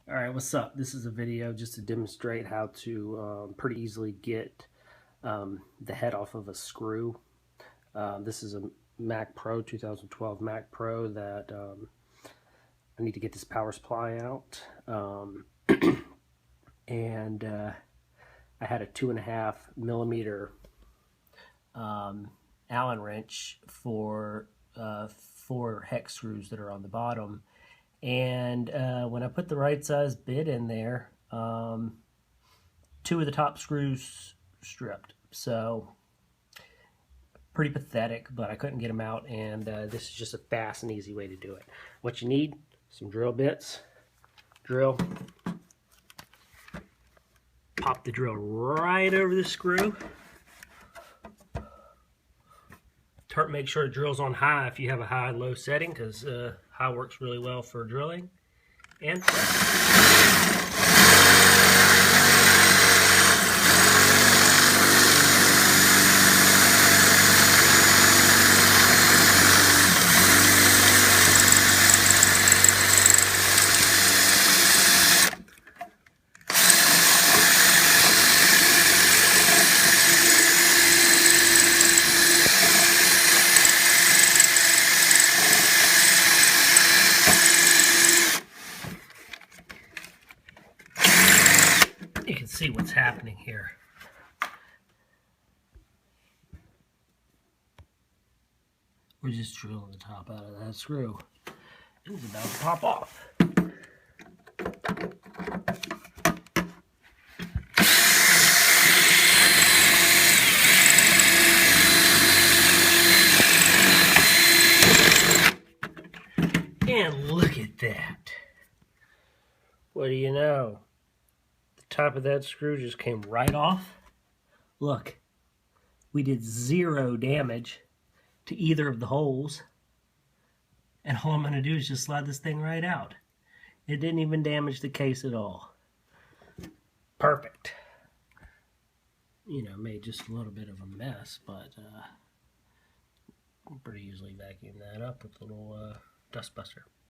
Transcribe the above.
Alright, what's up? This is a video just to demonstrate how to pretty easily get the head off of a screw. This is a Mac Pro, 2012 Mac Pro that I need to get this power supply out. And I had a 2.5 millimeter Allen wrench for 4 hex screws that are on the bottom. And when I put the right size bit in there, 2 of the top screws stripped. So pretty pathetic, but I couldn't get them out, and this is just a fast and easy way to do it. What you need: some drill bits, drill, pop the drill right over the screw. Make sure it drills on high if you have a high-low setting, because high works really well for drilling. And you can see what's happening here. We're just drilling the top out of that screw. It's about to pop off. And look at that. What do you know? The top of that screw just came right off. Look, we did 0 damage to either of the holes. And all I'm going to do is just slide this thing right out. It didn't even damage the case at all. Perfect. You know, made just a little bit of a mess, but pretty easily vacuum that up with a little dust buster.